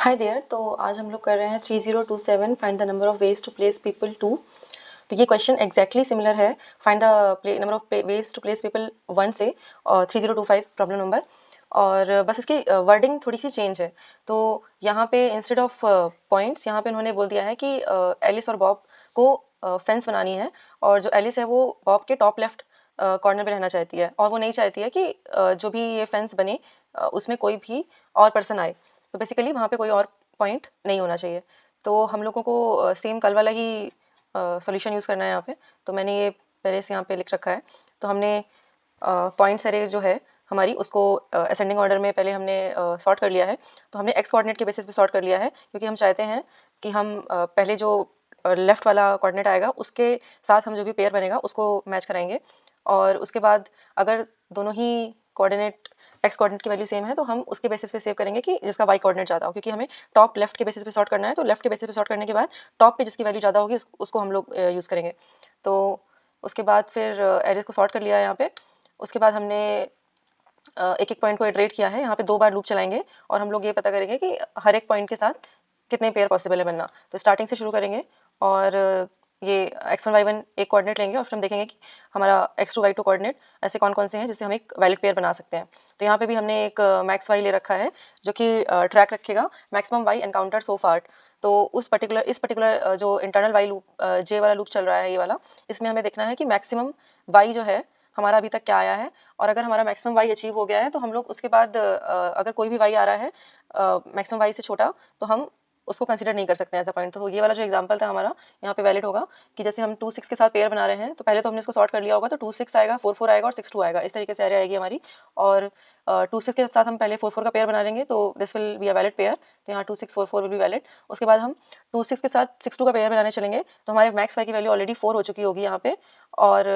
Hi there. तो आज हम लोग कर रहे हैं 3027 find the number of ways to place people to. तो ये क्वेश्चन एग्जैक्टली सिमिलर है find the number of ways to place people 1 से और 3025 प्रॉब्लम नंबर। और बस इसकी वर्डिंग थोड़ी सी चेंज है। तो यहाँ पे इंस्टेड ऑफ पॉइंट्स यहाँ पे उन्होंने बोल दिया है कि एलिस और बॉब को फेंस बनानी है, और जो एलिस है वो बॉब के टॉप लेफ्ट कॉर्नर पे रहना चाहती है, और वो नहीं चाहती है कि जो भी ये फेंस बने उसमें कोई भी और पर्सन आए। तो बेसिकली वहाँ पे कोई और पॉइंट नहीं होना चाहिए। तो हम लोगों को सेम कल वाला ही सॉल्यूशन यूज़ करना है यहाँ पे। तो मैंने ये पहले से यहाँ पे लिख रखा है। तो हमने पॉइंट्स अरे जो है हमारी उसको असेंडिंग ऑर्डर में पहले हमने सॉर्ट कर लिया है। तो हमने एक्स कोऑर्डिनेट के बेसिस पे सॉर्ट कर लिया है, क्योंकि हम चाहते हैं कि हम पहले जो लेफ्ट वाला कोऑर्डिनेट आएगा उसके साथ हम जो भी पेयर बनेगा उसको मैच कराएंगे। और उसके बाद अगर दोनों ही कोऑर्डिनेट एक्स कोऑर्डिनेट की वैल्यू सेम है तो हम उसके बेसिस पे सेव करेंगे कि जिसका वाई कोऑर्डिनेट ज़्यादा हो, क्योंकि हमें टॉप लेफ्ट के बेसिस पे सॉर्ट करना है। तो लेफ्ट के बेसिस पे सॉर्ट करने के बाद टॉप पे जिसकी वैल्यू ज़्यादा होगी उसको हम लोग यूज़ करेंगे। तो उसके बाद फिर एरेज को सॉर्ट कर लिया है यहाँ पे। उसके बाद हमने एक एक पॉइंट को इटरेट किया है। यहाँ पे 2 बार लूप चलाएंगे और हम लोग ये पता करेंगे कि हर एक पॉइंट के साथ कितने पेयर पॉसिबल है बनना। तो स्टार्टिंग से शुरू करेंगे और ये x1 y1 एक कोऑर्डिनेट लेंगे और फिर हम देखेंगे कि हमारा x2 y2 कोऑर्डिनेट ऐसे कौन कौन से हैं जिससे हम एक वैलिड पेयर बना सकते हैं। तो यहाँ पे भी हमने एक मैक्स वाई ले रखा है जो कि ट्रैक रखेगा मैक्सिमम वाई एनकाउंटर सो फार। तो इस पर्टिकुलर जो इंटरनल वाई लूप जे वाला लूप चल रहा है ये वाला, इसमें हमें देखना है कि मैक्सिमम वाई जो है हमारा अभी तक क्या आया है। और अगर हमारा मैक्सिमम वाई अचीव हो गया है तो हम लोग उसके बाद अगर कोई भी वाई आ रहा है मैक्सिमम वाई से छोटा तो हम उसको कंसीडर नहीं कर सकते एज अ पॉइंट। तो ये वाला जो एग्जांपल था हमारा यहाँ पे वैलिड होगा कि जैसे हम 2 6 के साथ पेयर बना रहे हैं, तो पहले तो हमने इसको सॉर्ट कर लिया होगा। तो 2 6 आएगा, 4 4 आएगा और 6 2 आएगा, इस तरीके से एरे आएगी हमारी। और 2 6 के साथ हम पहले 4 4 का पेयर बना लेंगे, तो this will be a valid pair. तो यहाँ 2 6 4 4 विल बी वैलिड। उसके बाद हम 2 6 के साथ 6 2 का पेयर बनाने चलेंगे, तो हमारे मैक्स वाई की वैल्यू ऑलरेडी 4 हो चुकी होगी यहाँ पे। और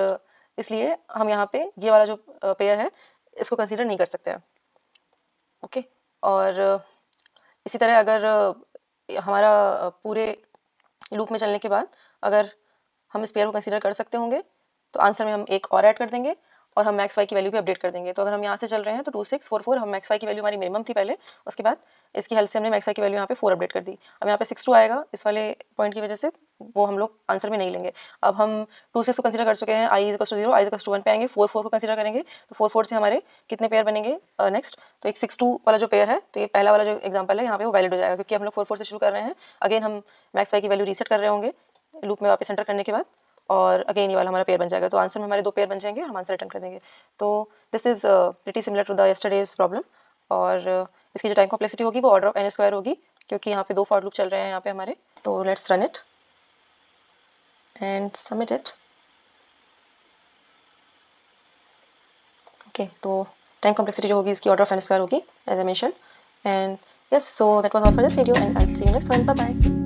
इसलिए हम यहाँ पे ये वाला जो पेयर है इसको कंसीडर नहीं कर सकते हैं। ओके। और इसी तरह अगर हमारा पूरे लूप में चलने के बाद अगर हम इस पेयर को कंसीडर कर सकते होंगे तो आंसर में हम एक और ऐड कर देंगे और हम मैक्स वाई की वैल्यू भी अपडेट कर देंगे। तो अगर हम यहाँ से चल रहे हैं तो 2 6 4 4 हम मैक्स वाई की वैल्यू हमारी मिनिमम थी पहले, उसके बाद इसकी हेल्प से हमने मैक्स वाई की वैल्यू यहाँ पे 4 अपडेट कर दी। अब यहाँ पे 6 2 आएगा इस वाले पॉइंट की वजह से, वो हम लोग आंसर में नहीं लेंगे। अब हम 2 6 को कंसीडर कर चुके हैं, I is two 0 I is two 1 पे आएंगे, 4 4 को कंसीडर करेंगे। तो 4 4 से हमारे कितने पेयर बनेंगे नेक्स्ट। तो एक 6 2 वाला जो पेयर है, तो ये पहला वाला जो एग्जाम्पल है यहाँ पे वो वैलिड हो जाएगा, क्योंकि हम लोग 4 4 से शुरू कर रहे हैं। अगेन हम मैक्स वाई की वैल्यू रीसेट कर रहे होंगे लूप में वापस एंटर करने के बाद, और अगेन ये वाला हमारा पेयर बन जाएगा। तो आंसर में हमारे 2 पेयर बन जाएंगे और हम आंसर रिटर्न कर देंगे। तो this is pretty similar to the yesterday's problem. और इसकी जो टाइम कॉम्प्लेक्सिटी होगी वो ऑर्डर ऑफ n स्क्वायर होगी, क्योंकि यहाँ पे 2 फॉर लूप चल रहे हैं यहाँ पे हमारे। तो let's run it and submit it. Okay, तो टाइम कॉम्प्लेक्सिटी जो होगी इसकी ऑर्डर ऑफ n स्क्वायर होगी as I mention. And yes, so that was all for this video and I will see you next one. Bye bye.